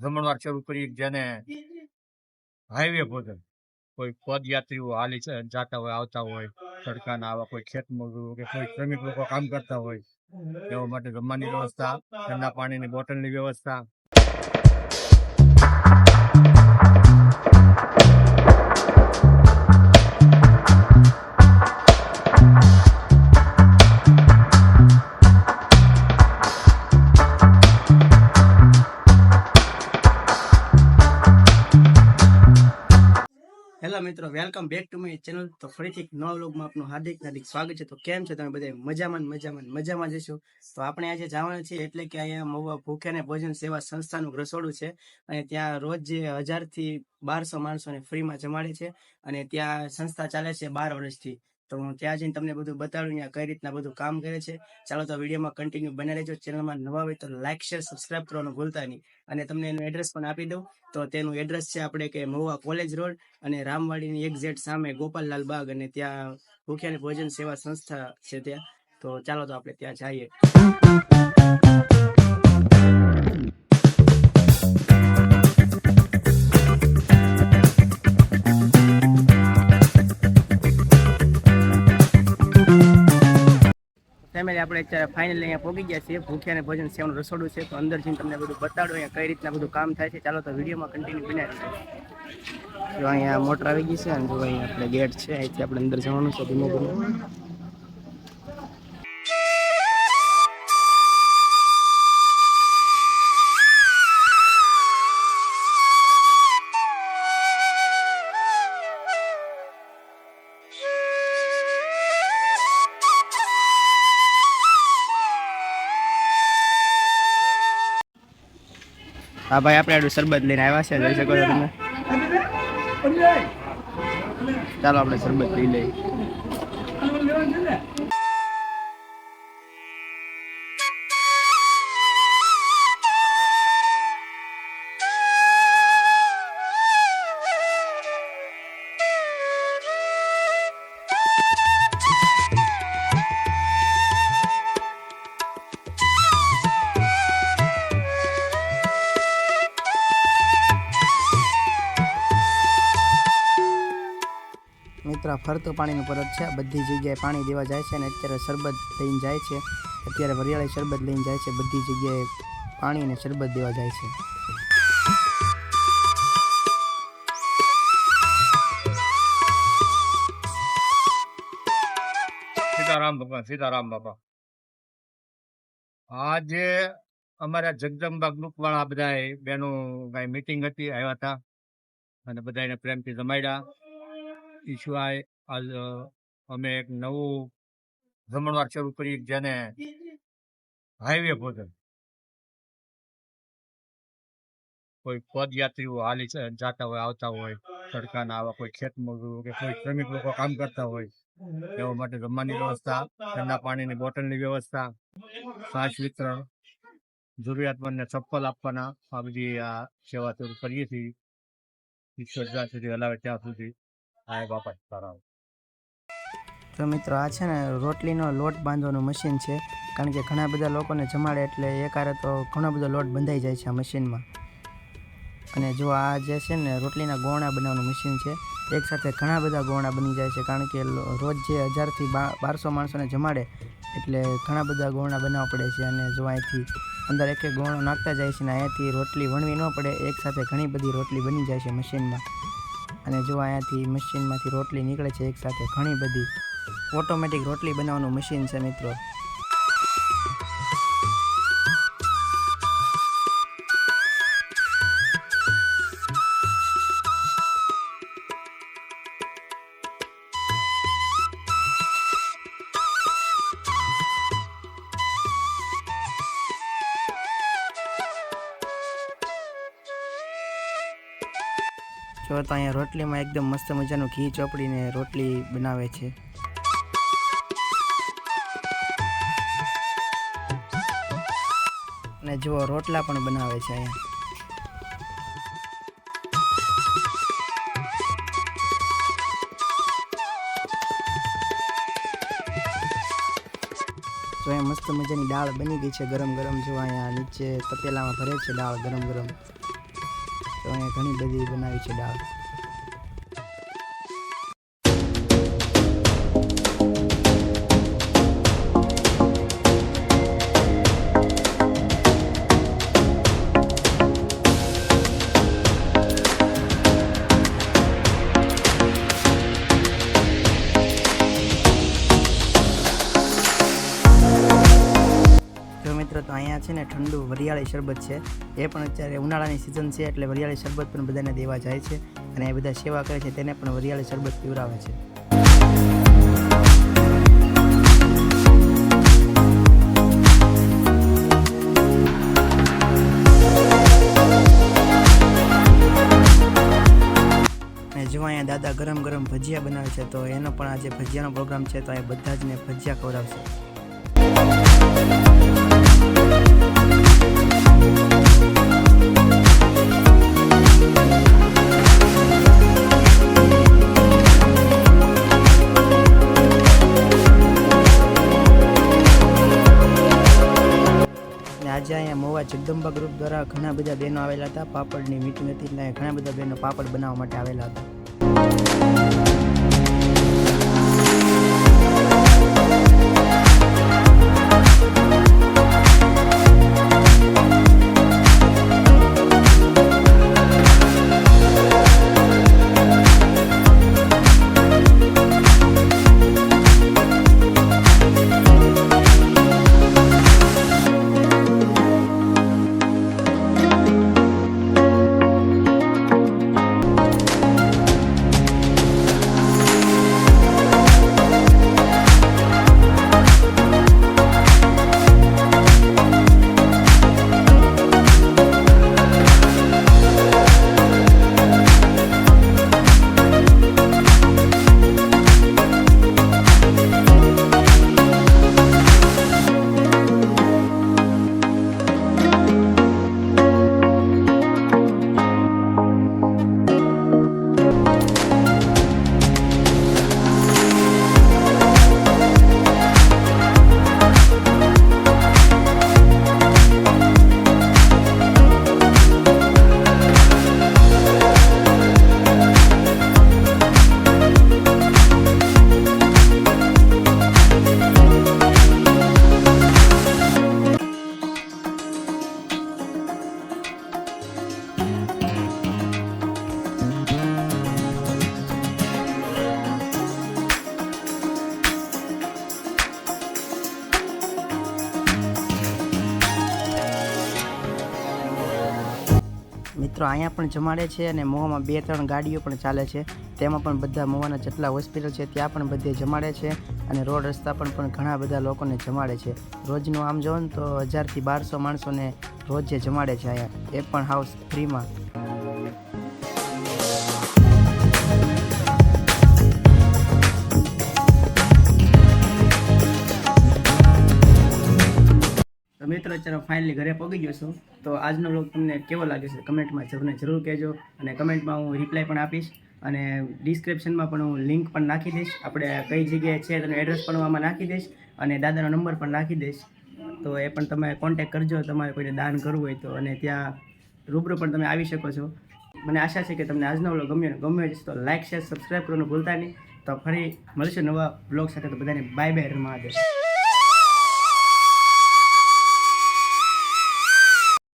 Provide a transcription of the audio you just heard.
જમણવાર શરૂ કરી જેને હાઈવે ભોજન કોઈ પદયાત્રીઓ હાલી જતા હોય આવતા હોય સડકાના આવા કોઈ ખેતમજૂર કે કોઈ શ્રમિક લોકો કામ કરતા હોય એવા માટે જમવાની વ્યવસ્થા, ઠંડા પાણીની બોટલની વ્યવસ્થા. હેલો મિત્રો, welcome back to my channel. તો ફરીથી નવા વ્લોગમાં આપનું હાર્દિક સ્વાગત છે. તો કેમ છે તમે બધા? મજામાં જશો. તો આપણે આજે જવાના છીએ એટલે કે અહીંયા મહુવા ભૂખ્યાને ભોજન સેવા સંસ્થાનું રસોડું છે અને ત્યાં રોજ જે 1000 થી 1200 માણસોને ફ્રીમાં જમાડે છે અને ત્યાં સંસ્થા ચાલે છે 12 વર્ષથી. તો હું ત્યાં જઈને તમને બધું બતાડું ત્યાં કઈ રીતના બધું કામ કરે છે. ચાલો તો વિડીયોમાં કન્ટિન્યુ બને રહેજો. ચેનલમાં નવા હોય તો લાઈક શેર સબસ્ક્રાઈબ કરવાનું ભૂલતા નહીં. અને તમને એનું એડ્રેસ પણ આપી દઉં. તો તેનું એડ્રેસ છે આપણે કે મહુવા કોલેજ રોડ અને રામવાડીની એક્ઝેક્ટ સામે ગોપાલલાલ બાગ, અને ત્યાં ભૂખ્યાની ભોજન સેવા સંસ્થા છે ત્યાં. તો ચાલો તો આપણે ત્યાં જઈએ. ફેમિલી આપણે અત્યારે ફાઇનલી અહીંયા પહોંચી ગયા છીએ. ભૂખ્યાને ભોજન સેવાનું રસોડું છે. તો અંદર જઈને તમને બધું બતાડો અહીંયા કઈ રીતના બધું કામ થાય છે. ચાલો તો વિડીયોમાં કન્ટિન્યુ બનાવી દો. જો અહીંયા મોટર આવી ગઈ છે અને જો અહીંયા આપણે ગેટ છે, અહીંથી આપણે અંદર જવાનું છે ધીમે ધીમે. હા ભાઈ, આપણે આડું શરબત લઈને આવ્યા છે, જોઈ શકો છો તમે. ચાલો આપણે શરબત લઈ લઈએ. મિત્ર, ફરતું પાણીનું પરત છે. બધી જગ્યાએ પાણી દેવા જાય છે અને અત્યારે શરબત લઈને જાય છે. અત્યારે વરિયાળી શરબત લઈને જાય છે. બધી જગ્યાએ પાણી અને શરબત દેવા જાય છે. સીતારામ બાપા. આજે અમારા જગદંબા ગ્રુપ વાળા બધા બેનો કઈ મીટિંગ હતી, આવ્યા હતા અને બધાને પ્રેમથી જમાડ્યા. એ સિવાય આજ અમે એક નવું જમણવાર શરૂ કરી જેને હાઈવે ભોજન કોઈ પદયાત્રીઓ હાલી જતા હોય આવતા હોય સડકાના આવા કોઈ ખેતમજૂર કે કોઈ શ્રમિક લોકો કામ કરતા હોય એવા માટે જમવાની વ્યવસ્થા, ઠંડા પાણીની બોટલની વ્યવસ્થા, શ્વાસ વિતરણ, જરૂરિયાતમંદને ચપ્પલ આપવાના, આ બધી આ સેવા શરૂ કરીએ છીએ. ઈશ્વર જ્યાં સુધી હલાવે ત્યાં સુધી. હા બાપા સારા. તો મિત્રો, આ છે ને રોટલીનો લોટ બાંધવાનું મશીન છે. કારણ કે ઘણા બધા લોકોને જમાડે એટલે એકારે તો ઘણો બધો લોટ બંધાઈ જાય છે આ મશીનમાં. અને જો આ જે છે ને રોટલીના ગોળા બનાવવાનું મશીન છે, એક સાથે ઘણા બધા ગોળા બની જાય છે. કારણ કે રોજ જે 1000 થી 1200 માણસોને જમાડે એટલે ઘણા બધા ગોળા બનાવવા પડે છે. અને જો અહીંથી અંદર એક એક ગોળો નાખતા જાય છે ને અહીંયાથી રોટલી વણવી ન પડે, એક સાથે ઘણી બધી રોટલી બની જાય છે મશીનમાં. અને જો અહીંયાથી મશીનમાંથી રોટલી નીકળે છે એક સાથે ઘણી બધી. ઓટોમેટિક રોટલી બનાવવાનું મશીન છે મિત્રો. જો તો અહીંયા રોટલીમાં એકદમ મસ્ત મજાનું ઘી ચોપડીને રોટલી બનાવે છે. અને જો રોટલા પણ બનાવે છે અહીંયા. જો અહીંયા મસ્ત મજાની દાળ બની ગઈ છે ગરમ ગરમ. જો અહીંયા નીચે તપેલામાં ભરે છે દાળ ગરમ ગરમ. તો અહીંયા ઘણી બધી બનાવી છે દાળ. મિત્રો તો અહીંયા છે ને ઠંડુ વરિયાળી શરબત છે, એ પણ અત્યારે ઉનાળાની સિઝન છે એટલે વરિયાળી શરબત પણ બધાને દેવા જાય છે અને એ બધા સેવા કરે છે તેને પણ વરિયાળી શરબત પીવડાવે છે. અને જો અહીંયા દાદા ગરમ ગરમ ભજીયા બનાવે છે, તો એનો પણ આજે ભજીયાનો પ્રોગ્રામ છે, તો અહીંયા બધા જ ને ભજીયા ખવડાવશે. આજે અહીંયા મોવા જગદંબા ગ્રુપ દ્વારા ઘણા બધા બહેનો આવેલા હતા. પાપડની મીટિંગ હતી એટલે ઘણા બધા બહેનો પાપડ બનાવવા માટે આવેલા હતા. મિત્રો અહીંયા પણ જમાડે છે અને મોવામાં 2-3 ગાડીઓ પણ ચાલે છે, તેમાં પણ બધા મોવાના જેટલા હોસ્પિટલ છે ત્યાં પણ બધે જમાડે છે અને રોડ રસ્તા પણ ઘણા બધા લોકોને જમાડે છે. રોજનું આમ જોવો ને તો 1000 થી 1200 માણસોને રોજ જમાડે છે અહીંયા, એ પણ હાઉસ ફ્રીમાં. તો મિત્રો અત્યારે ફાઇનલી ઘરે પહોંચી ગયો છું. તો આજનો વ્લોગ તમને કેવો લાગે છે કમેન્ટમાં જરૂર કહેજો અને કમેન્ટમાં હું રિપ્લાય પણ આપીશ અને ડિસ્ક્રિપ્શનમાં પણ હું લિંક પણ નાખી દઈશ. આપણે કઈ જગ્યાએ છે તેનું એડ્રેસ પણ હું આમાં નાખી દઈશ અને દાદાનો નંબર પણ નાખી દઈશ. તો એ પણ તમે કોન્ટેક્ટ કરજો તમારે કોઈને દાન કરવું હોય તો, અને ત્યાં રૂબરૂ પણ તમે આવી શકો છો. મને આશા છે કે તમને આજનો વ્લોગ ગમ્યો હશે તો લાઇક શેર સબસ્ક્રાઈબ કરવાનું ભૂલતા નહીં. તો ફરી મળીશું નવા વ્લોગ સાથે. તો બધાને બાય બાય, મહાદેવ.